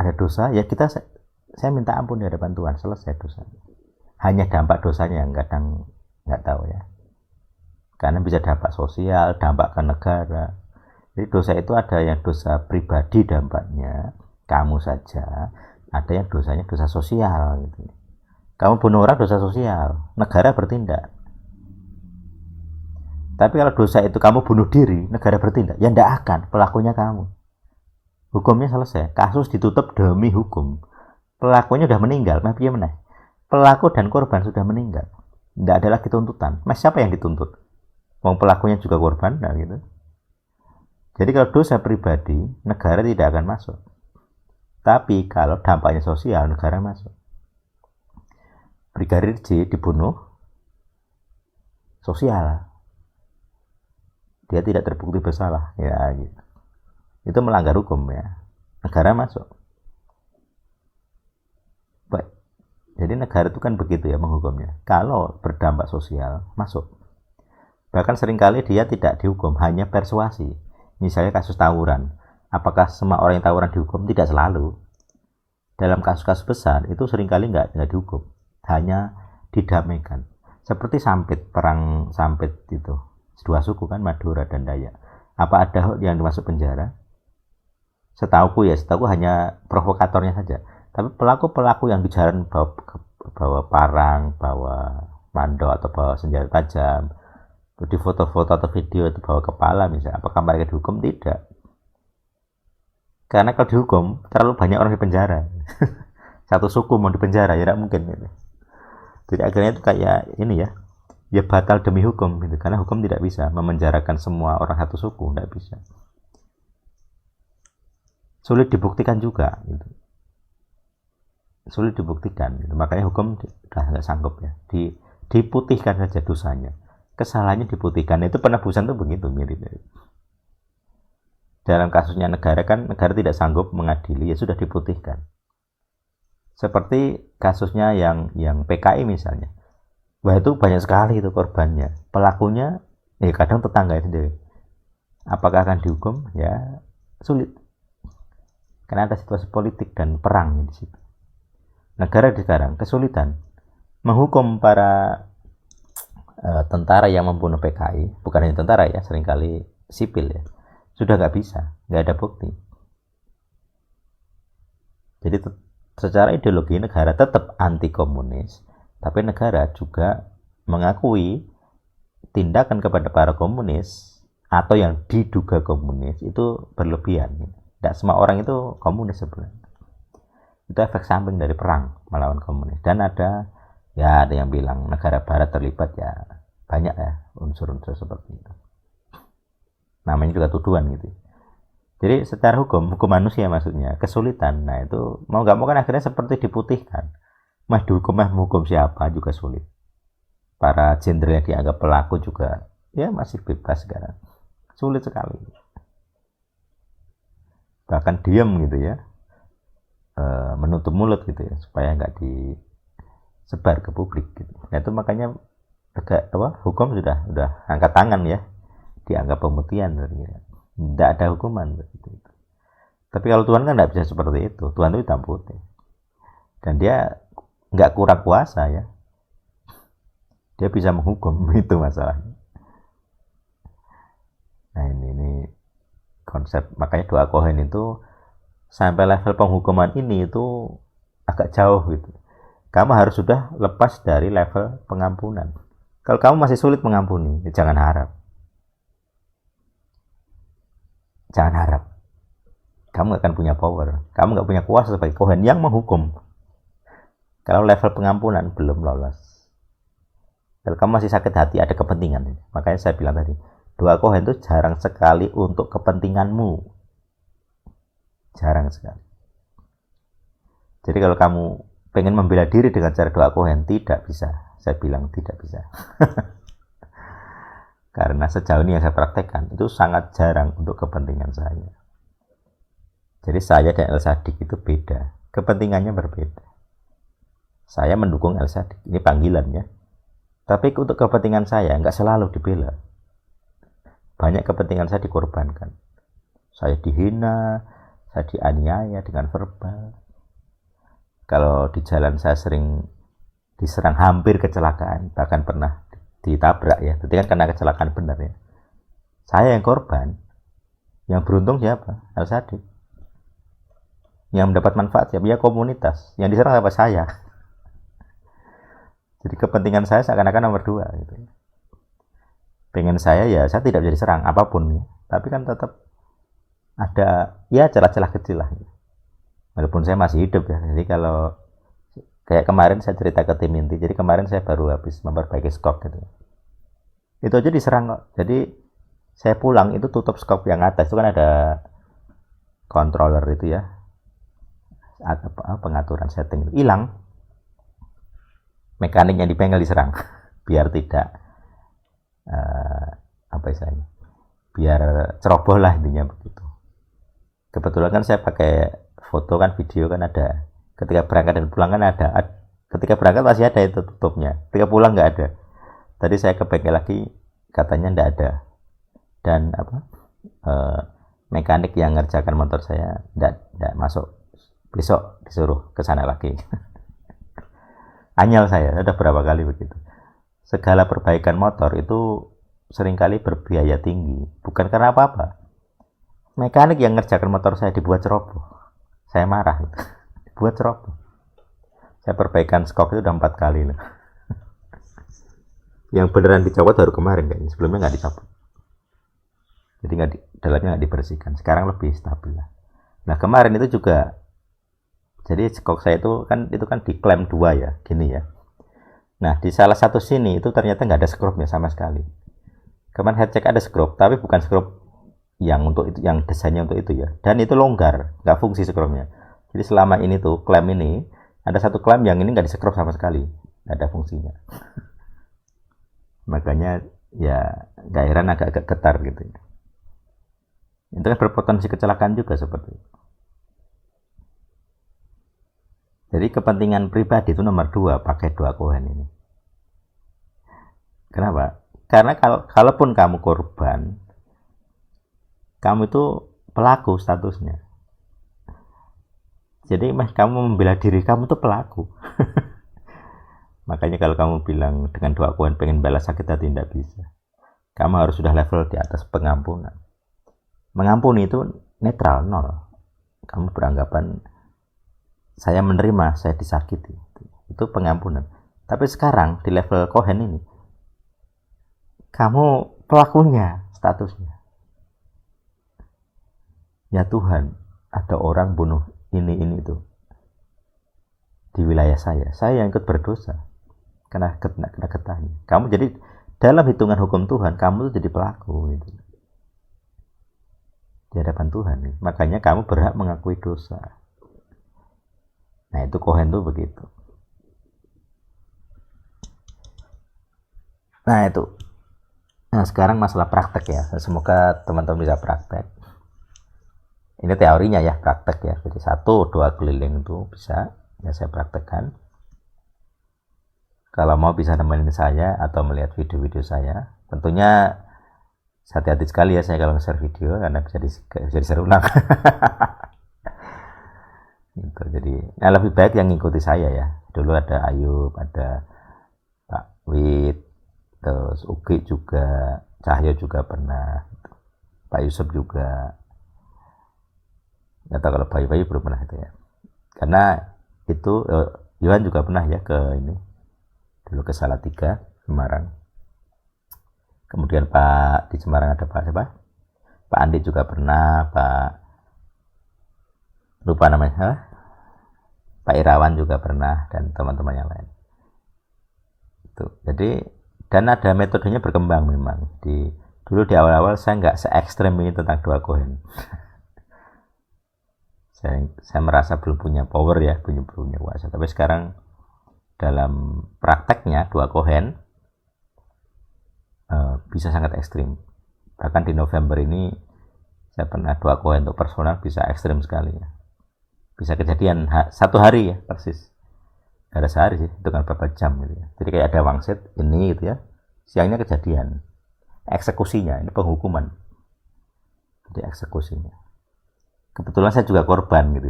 ada dosa, ya saya minta ampun di hadapan Tuhan, selesai dosa. Hanya dampak dosanya yang kadang nggak tahu ya. Karena bisa dampak sosial, dampak ke negara. Jadi dosa itu ada yang dosa pribadi dampaknya, kamu saja, ada yang dosanya dosa sosial gitu. Kamu bunuh orang dosa sosial, negara bertindak. Tapi kalau dosa itu kamu bunuh diri, negara bertindak, ya ndak akan, pelakunya kamu. Hukumnya selesai, kasus ditutup demi hukum. Pelakunya sudah meninggal, pelaku dan korban sudah meninggal. Ndak ada lagi tuntutan. Siapa yang dituntut? Wong pelakunya juga korban, nah gitu. Jadi kalau dosa pribadi, negara tidak akan masuk. Tapi kalau dampaknya sosial, negara masuk. Brigadir J dibunuh, sosial. Dia tidak terbukti bersalah, ya gitu. Itu melanggar hukum ya. Negara masuk. Baik. Jadi negara itu kan begitu ya menghukumnya. Kalau berdampak sosial, masuk. Bahkan seringkali dia tidak dihukum, hanya persuasi. Misalnya kasus tawuran. Apakah semua orang yang tawuran dihukum? Tidak selalu. Dalam kasus-kasus besar, itu seringkali nggak dihukum. Hanya didamaikan. Seperti Sampit, perang Sampit itu. Dua suku kan, Madura dan Dayak. Apa ada yang dimasuk penjara? Setahuku hanya provokatornya saja. Tapi pelaku-pelaku yang di jalan bawa parang, bawa mandau atau bawa senjata tajam, di foto-foto atau video itu bawa kepala misalnya, apakah mereka dihukum? Tidak. Karena kalau dihukum terlalu banyak orang di penjara. Satu suku mau di penjara ya tidak mungkin gitu. Jadi akhirnya itu kayak ini ya batal demi hukum gitu. Karena hukum tidak bisa memenjarakan semua orang satu suku, tidak bisa. Sulit dibuktikan juga gitu. Sulit dibuktikan gitu. Makanya hukum sudah nggak sanggup ya. Diputihkan saja dosanya. Kesalahannya diputihkan. Itu penebusan itu begitu mirip. Dalam kasusnya negara kan, negara tidak sanggup mengadili, ya sudah diputihkan. Seperti kasusnya yang PKI misalnya. Wah itu banyak sekali itu korbannya. Pelakunya kadang tetangga sendiri. Apakah akan dihukum? Ya sulit. Karena ada situasi politik dan perang di situ. Negara sekarang kesulitan menghukum para tentara yang membunuh PKI, bukan hanya tentara ya, seringkali sipil ya, sudah nggak bisa, nggak ada bukti. Jadi secara ideologi negara tetap anti komunis, tapi negara juga mengakui tindakan kepada para komunis atau yang diduga komunis itu berlebihan. Tidak semua orang itu komunis sebenarnya. Itu efek samping dari perang melawan komunis. Dan ada yang bilang negara barat terlibat, ya banyak ya unsur-unsur seperti itu. Namanya juga tuduhan gitu. Jadi secara hukum manusia maksudnya kesulitan. Nah itu mau nggak mau kan akhirnya seperti diputihkan. Menghukum siapa juga sulit. Para jenderal yang dianggap pelaku juga ya masih bebas sekarang. Sulit sekali. Bahkan diam gitu ya. Menutup mulut gitu ya supaya nggak disebar ke publik gitu. Nah itu makanya hukum sudah angkat tangan ya, dianggap pemutihan tidak ada hukuman gitu. Tapi kalau Tuhan kan nggak bisa seperti itu. Tuhan itu hitam putih dan dia nggak kurang kuasa ya, dia bisa menghukum. Itu masalahnya. Nah ini konsep, makanya doa Kohen itu sampai level penghukuman ini itu agak jauh gitu. Kamu harus sudah lepas dari level pengampunan. Kalau kamu masih sulit mengampuni, ya jangan harap. Jangan harap. Kamu gak akan punya power. Kamu gak punya kuasa sebagai Kohen yang menghukum. Kalau level pengampunan belum lolos. Kalau kamu masih sakit hati, ada kepentingan. Makanya saya bilang tadi, doa Kohen itu jarang sekali untuk kepentinganmu. Jarang sekali. Jadi kalau kamu pengen membela diri dengan cara doa Kohen, tidak bisa. Saya bilang tidak bisa. Karena sejauh ini yang saya praktekkan, itu sangat jarang untuk kepentingan saya. Jadi saya dan El Sadik itu beda. Kepentingannya berbeda. Saya mendukung El Sadik. Ini panggilannya. Tapi untuk kepentingan saya, nggak selalu dibela. Banyak kepentingan saya dikorbankan. Saya dihina, saya dianiaya dengan verbal. Kalau di jalan saya sering diserang, hampir kecelakaan, bahkan pernah ditabrak ya. Jadi kan karena kecelakaan benar ya. Saya yang korban, yang beruntung siapa? Al-Sadid. Yang mendapat manfaat siapa? Ya komunitas. Yang diserang apa? Saya. Jadi kepentingan saya seakan-akan nomor 2 gitu. Pengen saya ya saya tidak bisa diserang apapun ya. Tapi kan tetap ada ya celah-celah kecil lah. Walaupun saya masih hidup ya. Jadi kalau kayak kemarin saya cerita ke tim inti. Jadi kemarin saya baru habis memperbaiki skop gitu. Itu aja diserang kok. Jadi saya pulang itu tutup skop yang atas. Itu kan ada controller itu ya. Pengaturan setting itu hilang. Mekanik yang di bengkel diserang. Biar tidak apa istilahnya, biar ceroboh lah intinya begitu. Kebetulan kan saya pakai foto kan, video kan ada. Ketika berangkat dan pulang kan ada. Ketika berangkat masih ada itu tutupnya. Ketika pulang nggak ada. Tadi saya ke bengkel lagi katanya nggak ada. Dan mekanik yang ngerjakan motor saya nggak masuk. Besok disuruh ke sana lagi. Anyal saya udah berapa kali begitu. Segala perbaikan motor itu seringkali berbiaya tinggi. Bukan karena apa-apa. Mekanik yang ngerjakan motor saya dibuat ceroboh. Saya marah. Dibuat ceroboh. Saya perbaikan skok itu udah 4 kali. Yang beneran dicopot baru kemarin kayaknya. Sebelumnya nggak dicopot. Jadi dalamnya nggak dibersihkan. Sekarang lebih stabil lah. Nah kemarin itu juga. Jadi skok saya itu kan diklaim 2 ya. Gini ya. Nah di salah satu sini itu ternyata nggak ada skrupnya sama sekali. Kemarin head check ada skrup, tapi bukan skrup yang untuk itu, yang desainnya untuk itu ya. Dan itu longgar, nggak fungsi skrupnya. Jadi selama ini tuh klem ini ada satu klem yang ini nggak diskrup sama sekali, nggak ada fungsinya. Makanya ya nggak heran agak getar gitu ya. Itu kan berpotensi kecelakaan juga seperti itu. Jadi kepentingan pribadi itu nomor 2 pakai 2 kohen ini. Kenapa? Karena kalaupun kamu korban, kamu itu pelaku statusnya. Jadi kamu membela diri kamu itu pelaku. Makanya kalau kamu bilang dengan 2 kohen pengen balas sakit hati, tidak bisa. Kamu harus sudah level di atas pengampunan. Mengampuni itu netral, 0. Kamu beranggapan saya menerima, saya disakiti. Itu pengampunan. Tapi sekarang di level kohen ini, kamu pelakunya statusnya. Ya Tuhan, ada orang bunuh ini itu di wilayah saya. Saya yang ikut berdosa. Kena getahnya. Kamu jadi dalam hitungan hukum Tuhan, kamu itu jadi pelaku gitu. Di hadapan Tuhan. Makanya kamu berhak mengakui dosa. Nah itu kohen tuh begitu. Nah itu. Nah sekarang masalah praktek ya. Semoga teman-teman bisa praktek. Ini teorinya ya, praktek ya. Jadi 1-2 keliling itu bisa ya saya praktekkan. Kalau mau bisa nemenin saya atau melihat video-video saya. Tentunya hati-hati sekali ya saya kalau nge-share video karena bisa di-share ulang. Gitu. Jadi lebih baik yang ngikuti saya ya. Dulu ada Ayub, ada Pak Wid, terus Ugi juga, Cahyo juga pernah, Pak Yusuf juga. Nggak tahu kalau Bayu belum pernah itu ya. Karena itu Yohan juga pernah ya ke ini, dulu ke Salatiga, Semarang. Kemudian Pak di Semarang ada Pak siapa? Pak Andi juga pernah, Pak lupa namanya, Pak Irawan juga pernah, dan teman-teman yang lain. Itu. Jadi dan ada metodenya berkembang memang. Dulu di awal-awal saya nggak se-ekstrem ini tentang 2 kohen. saya merasa belum punya power ya, belum punya kuasa. Tapi sekarang dalam prakteknya 2 kohen bisa sangat ekstrim. Bahkan di November ini saya pernah 2 kohen untuk personal bisa ekstrim sekali ya. Bisa kejadian 1 hari ya persis. Gak ada sehari sih, itu kan berapa jam gitu ya. Jadi kayak ada wangsit ini gitu ya. Siangnya kejadian. Eksekusinya, ini penghukuman. Jadi eksekusinya. kebetulan saya juga korban gitu.